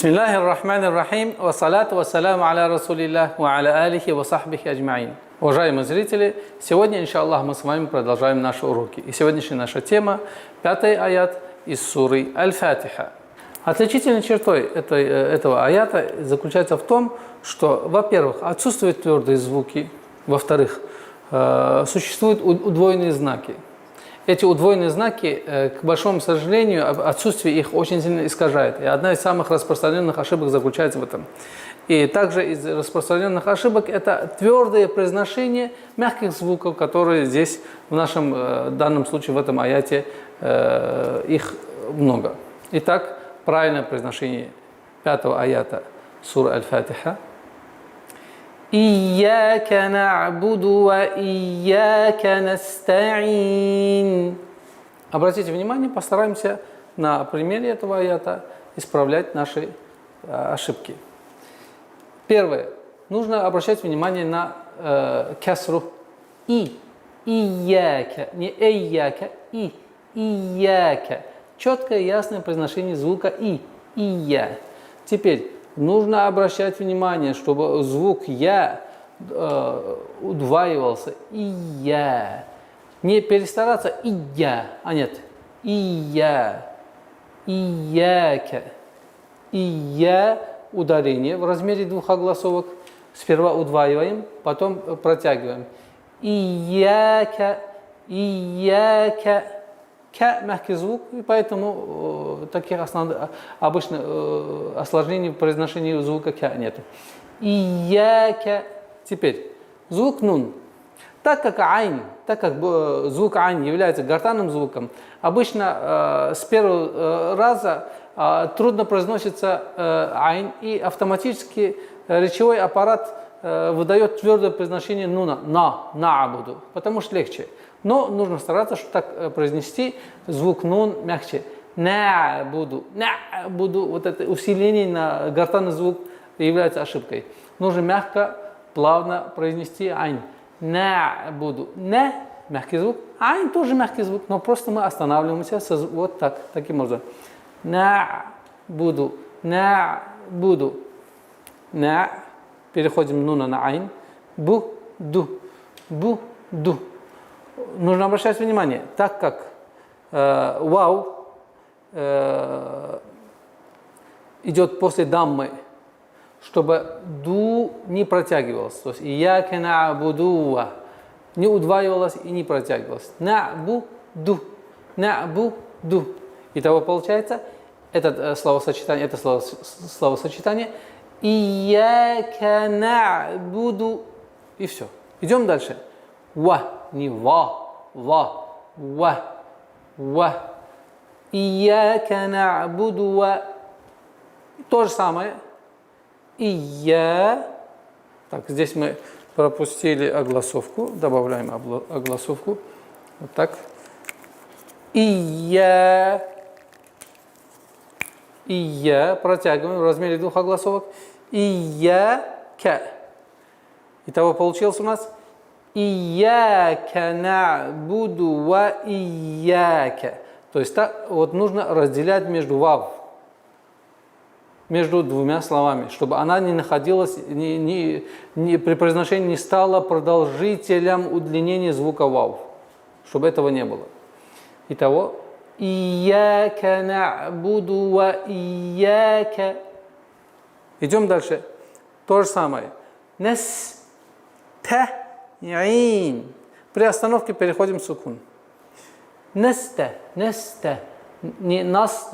Бисмиллахи рахмани рахим, ва салату ва саламу аля расулиллах, ва аля алихи ва сахбихи аджмаин. Уважаемые зрители, сегодня, иншаллах, мы с вами продолжаем наши уроки. И сегодняшняя наша тема – 5-й аят из суры Аль-Фатиха. Отличительной чертой этого аята заключается в том, что, во-первых, отсутствуют твердые звуки, во-вторых, существуют удвоенные знаки. Эти удвоенные знаки, к большому сожалению, отсутствие их очень сильно искажает. И одна из самых распространенных ошибок заключается в этом. И также из распространенных ошибок это твердое произношение мягких звуков, которые здесь, в нашем данном случае, в этом аяте, их много. Итак, правильное произношение 5-го аята суры Аль-Фатиха. Ияка на'буду ва ияка наста'ин. Обратите внимание, постараемся на примере этого аята исправлять наши ошибки. Первое. Нужно обращать внимание на касру и. Ияка. Не эйяка. И. Ияка. Четкое и ясное произношение звука и. Ия. Теперь нужно обращать внимание, чтобы звук «я» удваивался. «Ия». Не перестараться «ия», а нет. «Ия». «Ияка». «Ия» ударение в размере двух огласовок. Сперва удваиваем, потом протягиваем. «Ияка». «Ияка». К – мягкий звук, и поэтому таких обычно осложнений в произношении звука к нет. Ияка. Теперь звук нун. Так как звук айн является гортанным звуком, обычно с первого раза трудно произносится айн, и автоматически речевой аппарат выдает твердое произношение нуна, на'буду, потому что легче. Но нужно стараться, чтобы так произнести звук нун мягче. На'буду. Вот это усиление на гортанный звук является ошибкой. Нужно мягко, плавно произнести айн. На'буду. Мягкий звук. Айн тоже мягкий звук, но просто мы останавливаемся вот так, таким образом. На'буду. На'буду. Переходим нуна на айн. Бу-ду. Бу-ду. Нужно обращать внимание, так как вау идет после даммы, чтобы ду не протягивалось. То есть ияка на'буду не удваивалось и не протягивалось. На'буду. На'буду. Итого получается это словосочетание ияка на'буду. И все. Идем дальше. Не ва. Ияка на'буду ва. То же самое. Ия. Так, здесь мы пропустили огласовку. Добавляем огласовку. Вот так. Ия. Протягиваем в размере двух огласовок. Ияка. Итого получилось у нас Ияка на'буду ва ияка. То есть так, вот нужно разделять между вав, между двумя словами, чтобы она не находилась, при произношении не стала продолжителем удлинения звука вав, чтобы этого не было. Итого, Ияка на'буду ва ияка. Идем дальше. То же самое. Ин. При остановке переходим в сукун. Неста. Не нас,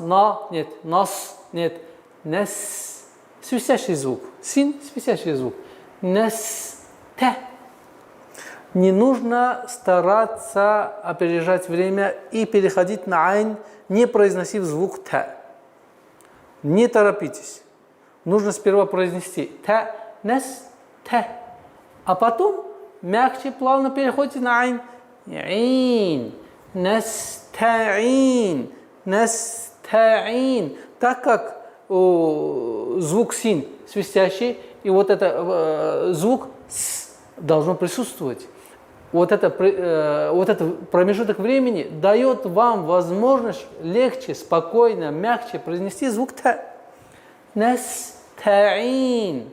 нет, нас, нет. Нес. Свистящий звук. Син, свистящий звук. Неста. Не нужно стараться опережать время и переходить на айн, не произносив звук та. Не торопитесь. Нужно сперва произнести та, нес, та. А потом мягче, плавно переходите на айн. Ин. Настаин. Так как звук син свистящий, и вот это звук с должно присутствовать. Вот этот промежуток времени дает вам возможность легче, спокойно, мягче произнести звук та. Настаин.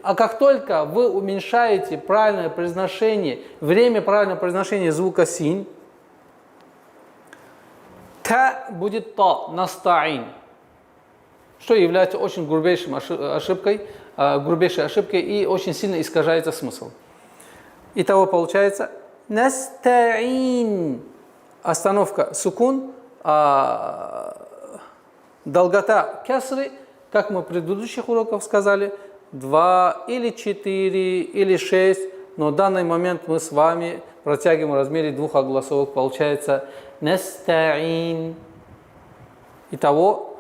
А как только вы уменьшаете правильное произношение, время правильного произношения звука син, та будет та, настаин, что является очень грубейшей ошибкой и очень сильно искажается смысл. Итого получается настаин. Остановка сукун, долгота кясры, как мы в предыдущих уроках сказали, 2 или 4 или 6, но в данный момент мы с вами протягиваем в размере двух огласовок, получается настаин. Итого,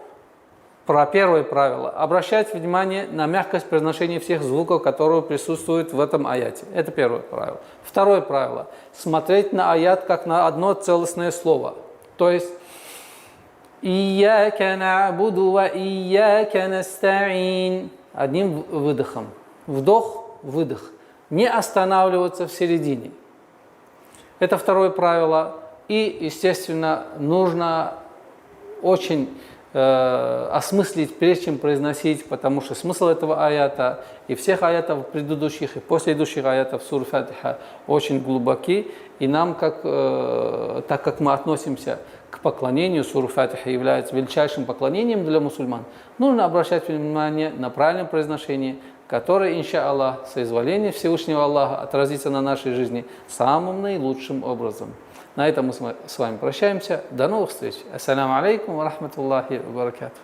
про первое правило. Обращать внимание на мягкость произношения всех звуков, которые присутствуют в этом аяте. Это первое правило. Второе правило. Смотреть на аят как на одно целостное слово. То есть «Ияка на'буду ва ияка настаин». Одним выдохом. Вдох, выдох. Не останавливаться в середине. Это второе правило. И, естественно, нужно очень осмыслить, прежде чем произносить, потому что смысл этого аята и всех аятов предыдущих и последующих аятов сур Фатиха очень глубоки. И нам, так как мы относимся к поклонению, сур Фатиха является величайшим поклонением для мусульман, нужно обращать внимание на правильное произношение, которое, иншаллах, соизволение Всевышнего Аллаха отразится на нашей жизни самым наилучшим образом. На этом мы с вами прощаемся. До новых встреч. Ассаляму алейкум ва рахматуллахи ва баракатух.